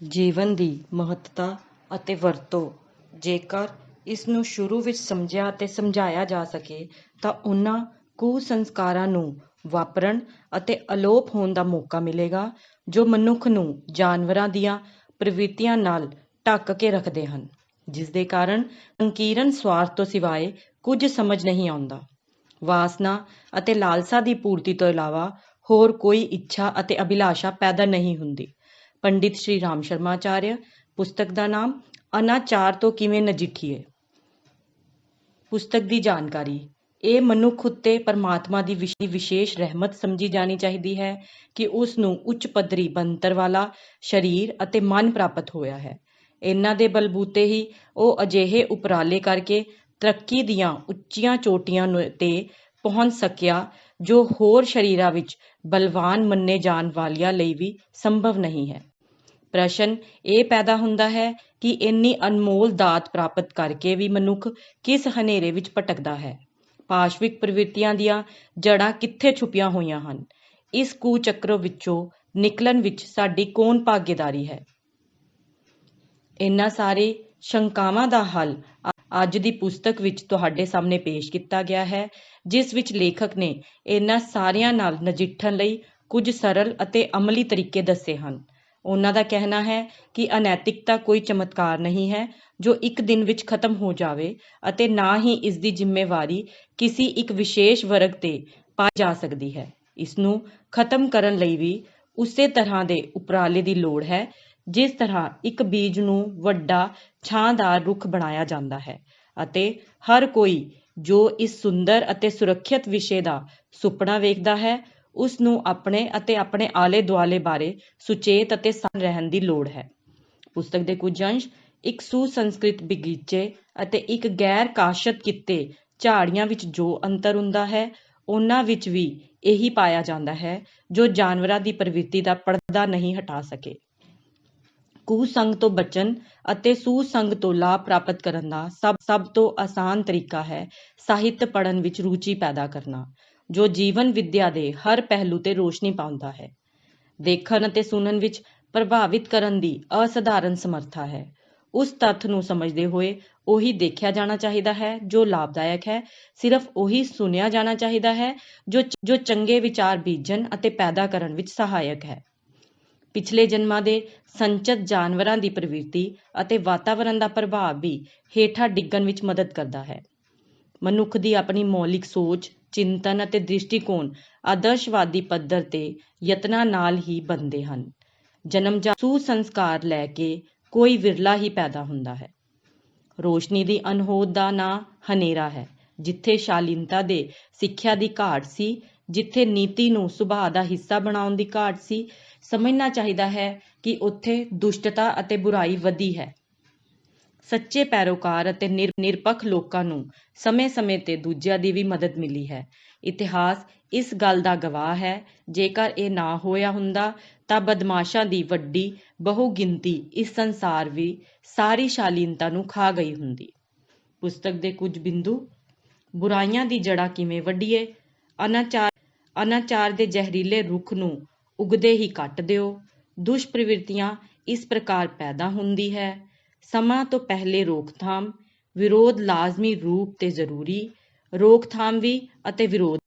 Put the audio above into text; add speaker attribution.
Speaker 1: ਜੀਵਨ ਦੀ ਮਹੱਤਤਾ ਅਤੇ ਵਰਤੋਂ। ਜੇਕਰ ਇਸ ਨੂੰ ਸ਼ੁਰੂ ਵਿੱਚ ਸਮਝਿਆ ਅਤੇ ਸਮਝਾਇਆ ਜਾ ਸਕੇ ਤਾਂ ਉਹਨਾਂ ਕੁਸੰਸਕਾਰਾਂ ਨੂੰ ਵਾਪਰਨ ਅਤੇ ਅਲੋਪ ਹੋਣ ਦਾ ਮੌਕਾ ਮਿਲੇਗਾ ਜੋ ਮਨੁੱਖ ਨੂੰ ਜਾਨਵਰਾਂ ਦੀਆਂ ਪ੍ਰਵਿਰਤੀਆਂ ਨਾਲ ਢੱਕ ਕੇ ਰੱਖਦੇ ਹਨ, ਜਿਸ ਦੇ ਕਾਰਨ ਸੰਕੀਰਨ ਸਵਾਰਥ ਤੋਂ ਸਿਵਾਏ ਕੁਝ ਸਮਝ ਨਹੀਂ ਆਉਂਦਾ। ਵਾਸਨਾ ਅਤੇ ਲਾਲਸਾ ਦੀ ਪੂਰਤੀ ਤੋਂ ਇਲਾਵਾ ਹੋਰ ਕੋਈ ਇੱਛਾ ਅਤੇ ਅਭਿਲਾਸ਼ਾ ਪੈਦਾ ਨਹੀਂ ਹੁੰਦੀ। ਪੰਡਿਤ ਸ਼੍ਰੀ ਰਾਮ ਸ਼ਰਮਾਚਾਰਿਆ। ਪੁਸਤਕ ਦਾ ਨਾਮ ਅਨਾਚਾਰ ਤੋਂ ਕਿਵੇਂ ਨਜਿੱਠੀਏ। ਪੁਸਤਕ ਦੀ ਜਾਣਕਾਰੀ। ਇਹ ਮਨੁੱਖ ਉੱਤੇ ਪਰਮਾਤਮਾ ਦੀ ਵਿਸ਼ੇਸ਼ ਰਹਿਮਤ ਸਮਝੀ ਜਾਣੀ ਚਾਹੀਦੀ ਹੈ ਕਿ ਉਸ ਨੂੰ ਉੱਚ ਪੱਧਰੀ ਬਣਤਰ ਵਾਲਾ ਸਰੀਰ ਅਤੇ ਮਨ ਪ੍ਰਾਪਤ ਹੋਇਆ ਹੈ। ਇਹਨਾਂ ਦੇ ਬਲਬੂਤੇ ਹੀ ਉਹ ਅਜਿਹੇ ਉਪਰਾਲੇ ਕਰਕੇ ਤਰੱਕੀ ਦੀਆਂ ਉੱਚੀਆਂ ਚੋਟੀਆਂ ਤੇ ਪਹੁੰਚ ਸਕਿਆ ਜੋ ਹੋਰ ਸਰੀਰਾਂ ਵਿੱਚ ਬਲਵਾਨ ਮੰਨੇ ਜਾਣ ਵਾਲਿਆਂ ਲਈ ਵੀ ਸੰਭਵ ਨਹੀਂ ਹੈ। ਪ੍ਰਸ਼ਨ ਇਹ ਪੈਦਾ ਹੁੰਦਾ ਹੈ ਕਿ ਇੰਨੀ ਅਨਮੋਲ ਦਾਤ ਪ੍ਰਾਪਤ ਕਰਕੇ ਵੀ ਮਨੁੱਖ ਕਿਸ ਹਨੇਰੇ ਵਿੱਚ ਭਟਕਦਾ ਹੈ। ਪਾਸ਼ਵਿਕ ਪ੍ਰਵਿਰਤੀਆਂ ਦੀਆਂ ਜੜ੍ਹਾਂ ਕਿੱਥੇ ਛੁਪੀਆਂ ਹੋਈਆਂ ਹਨ। ਇਸ ਕੁਚਕਰ ਵਿੱਚੋਂ ਨਿਕਲਣ ਵਿੱਚ ਸਾਡੀ ਕੌਣ ਭਾਗੀਦਾਰੀ ਹੈ। ਇਹਨਾਂ ਸਾਰੇ ਸ਼ੰਕਾਵਾਂ ਦਾ ਹੱਲ ਅੱਜ ਦੀ ਪੁਸਤਕ ਵਿੱਚ ਤੁਹਾਡੇ ਸਾਹਮਣੇ ਪੇਸ਼ ਕੀਤਾ ਗਿਆ ਹੈ, ਜਿਸ ਵਿੱਚ ਲੇਖਕ ਨੇ ਇਹਨਾਂ ਸਾਰਿਆਂ ਨਾਲ ਨਜਿੱਠਣ ਲਈ ਕੁਝ ਸਰਲ ਅਤੇ ਅਮਲੀ ਤਰੀਕੇ ਦੱਸੇ ਹਨ। ਉਹਨਾਂ ਦਾ ਕਹਿਣਾ ਹੈ ਕਿ ਅਨੈਤਿਕਤਾ ਕੋਈ ਚਮਤਕਾਰ ਨਹੀਂ ਹੈ ਜੋ ਇੱਕ ਦਿਨ ਵਿੱਚ ਖਤਮ ਹੋ ਜਾਵੇ ਅਤੇ ਨਾ ਹੀ ਇਸ ਦੀ ਜ਼ਿੰਮੇਵਾਰੀ ਕਿਸੇ ਇੱਕ ਵਿਸ਼ੇਸ਼ ਵਰਗ ਤੇ ਪਾਈ ਜਾ ਸਕਦੀ ਹੈ। ਇਸ ਨੂੰ ਖਤਮ ਕਰਨ ਲਈ ਵੀ ਉਸੇ ਤਰ੍ਹਾਂ ਦੇ ਉਪਰਾਲੇ ਦੀ ਲੋੜ ਹੈ ਜਿਸ ਤਰ੍ਹਾਂ ਇੱਕ ਬੀਜ ਨੂੰ ਵੱਡਾ ਛਾਂਦਾਰ ਰੁੱਖ ਬਣਾਇਆ ਜਾਂਦਾ ਹੈ ਅਤੇ ਹਰ ਕੋਈ ਜੋ ਇਸ ਸੁੰਦਰ ਅਤੇ ਸੁਰੱਖਿਅਤ ਵਿਸ਼ੇ ਦਾ ਸੁਪਨਾ ਵੇਖਦਾ ਹੈ ਉਸ ਨੂੰ ਆਪਣੇ ਅਤੇ ਆਪਣੇ ਆਲੇ ਦੁਆਲੇ ਬਾਰੇ ਸੁਚੇਤ ਅਤੇ ਸਾਵਧਾਨ ਰਹਿਣ ਦੀ ਲੋੜ ਹੈ। ਪੁਸਤਕ ਦੇ ਕੁਝ ਅੰਸ਼। ਇੱਕ ਸੁਸੰਸਕ੍ਰਿਤ ਬਗੀਚੇ ਅਤੇ ਇੱਕ ਗੈਰ ਕਾਸ਼ਤ ਕੀਤੇ ਝਾੜੀਆਂ ਵਿੱਚ ਜੋ ਅੰਤਰ ਹੁੰਦਾ ਹੈ ਉਹਨਾਂ ਵਿੱਚ ਵੀ ਇਹੀ ਪਾਇਆ ਜਾਂਦਾ ਹੈ ਜੋ ਜਾਨਵਰਾਂ ਦੀ ਪ੍ਰਵਿਰਤੀ ਦਾ ਪਰਦਾ ਨਹੀਂ ਹਟਾ ਸਕੇ। ਕੁਸੰਗ ਤੋਂ ਬਚਣ ਅਤੇ ਸੁਸੰਗ ਤੋਂ ਲਾਭ ਪ੍ਰਾਪਤ ਕਰਨ ਦਾ ਸਭ ਤੋਂ ਆਸਾਨ ਤਰੀਕਾ ਹੈ ਸਾਹਿਤ ਪੜ੍ਹਨ ਵਿੱਚ ਰੁਚੀ ਪੈਦਾ ਕਰਨਾ, ਜੋ ਜੀਵਨ ਵਿਦਿਆ ਦੇ ਹਰ ਪਹਿਲੂ ਤੇ ਰੋਸ਼ਨੀ ਪਾਉਂਦਾ ਹੈ। ਦੇਖਣ ਅਤੇ ਸੁਣਨ ਵਿੱਚ ਪ੍ਰਭਾਵਿਤ ਕਰਨ ਦੀ ਅਸਾਧਾਰਨ ਸਮਰੱਥਾ ਹੈ। ਉਸ ਤੱਥ ਨੂੰ ਸਮਝਦੇ ਹੋਏ ਉਹੀ ਦੇਖਿਆ ਜਾਣਾ ਚਾਹੀਦਾ ਹੈ ਜੋ ਲਾਭਦਾਇਕ ਹੈ। ਸਿਰਫ ਉਹੀ ਸੁਣਿਆ ਜਾਣਾ ਚਾਹੀਦਾ ਹੈ ਜੋ ਚੰਗੇ ਵਿਚਾਰ ਬੀਜਣ ਅਤੇ ਪੈਦਾ ਕਰਨ ਵਿੱਚ ਸਹਾਇਕ ਹੈ। ਪਿਛਲੇ ਜਨਮਾਂ ਦੇ ਸੰਚਿਤ ਜਾਨਵਰਾਂ ਦੀ ਪ੍ਰਵਿਰਤੀ ਅਤੇ ਵਾਤਾਵਰਣ ਦਾ ਪ੍ਰਭਾਵ ਵੀ ਹੇਠਾਂ ਡਿੱਗਣ ਵਿੱਚ ਮਦਦ ਕਰਦਾ ਹੈ। ਮਨੁੱਖ ਦੀ ਆਪਣੀ ਮੌਲਿਕ ਸੋਚ, ਚਿੰਤਨ ਅਤੇ ਦ੍ਰਿਸ਼ਟੀਕੋਣ ਆਦਰਸ਼ਵਾਦੀ ਪੱਧਰ ਤੇ ਯਤਨਾਂ ਨਾਲ ਹੀ ਬਣਦੇ ਹਨ। ਜਨਮਜਾਤ ਸੁਸੰਸਕਾਰ ਲੈ ਕੇ ਕੋਈ ਵਿਰਲਾ ਹੀ ਪੈਦਾ ਹੁੰਦਾ ਹੈ। ਰੋਸ਼ਨੀ ਦੀ ਅਣਹੋਂਦ ਦਾ ਨਾਂ ਹਨੇਰਾ ਹੈ। ਜਿੱਥੇ ਸ਼ਾਲੀਨਤਾ ਦੇ ਸਿੱਖਿਆ ਦੀ ਘਾਟ ਸੀ, ਜਿੱਥੇ ਨੀਤੀ ਨੂੰ ਸੁਭਾਅ ਦਾ ਹਿੱਸਾ ਬਣਾਉਣ ਦੀ ਘਾਟ ਸੀ, ਸਮਝਣਾ ਚਾਹੀਦਾ ਹੈ ਕਿ ਉੱਥੇ ਦੁਸ਼ਟਤਾ ਅਤੇ ਬੁਰਾਈ ਵਧੀ ਹੈ। ਸੱਚੇ ਪੈਰੋਕਾਰ ਅਤੇ ਨਿਰਪੱਖ ਲੋਕਾਂ ਨੂੰ ਸਮੇਂ-ਸਮੇਂ ਤੇ ਦੂਜਿਆਂ ਦੀ ਵੀ ਮਦਦ ਮਿਲੀ ਹੈ। ਇਤਿਹਾਸ ਇਸ ਗੱਲ ਦਾ ਗਵਾਹ ਹੈ। ਜੇਕਰ ਇਹ ਨਾ ਹੋਇਆ ਹੁੰਦਾ ਤਾਂ ਬਦਮਾਸ਼ਾਂ ਦੀ ਵੱਡੀ ਬਹੁਗਿਣਤੀ ਇਸ ਸੰਸਾਰ ਵੀ ਸਾਰੀ ਸ਼ਾਲੀਨਤਾ ਨੂੰ ਖਾ ਗਈ ਹੁੰਦੀ। ਪੁਸਤਕ ਦੇ ਕੁਝ ਬਿੰਦੂ। ਬੁਰਾਈਆਂ ਦੀ ਜੜ੍ਹਾਂ ਕਿਵੇਂ ਵੱਢੀਏ। ਅਨਾਚਾਰ ਦੇ ਜ਼ਹਿਰੀਲੇ ਰੁੱਖ ਨੂੰ ਉਗਦੇ ਹੀ ਕੱਟ ਦਿਓ। ਦੁਸ਼ਪ੍ਰਵਿਰਤੀਆਂ ਇਸ ਪ੍ਰਕਾਰ ਪੈਦਾ ਹੁੰਦੀ ਹੈ। ਸਮਾਂ ਤੋਂ ਪਹਿਲੇ ਰੋਕਥਾਮ। ਵਿਰੋਧ ਲਾਜ਼ਮੀ ਰੂਪ ਤੇ ਜ਼ਰੂਰੀ। ਰੋਕਥਾਮ ਵੀ ਅਤੇ ਵਿਰੋਧ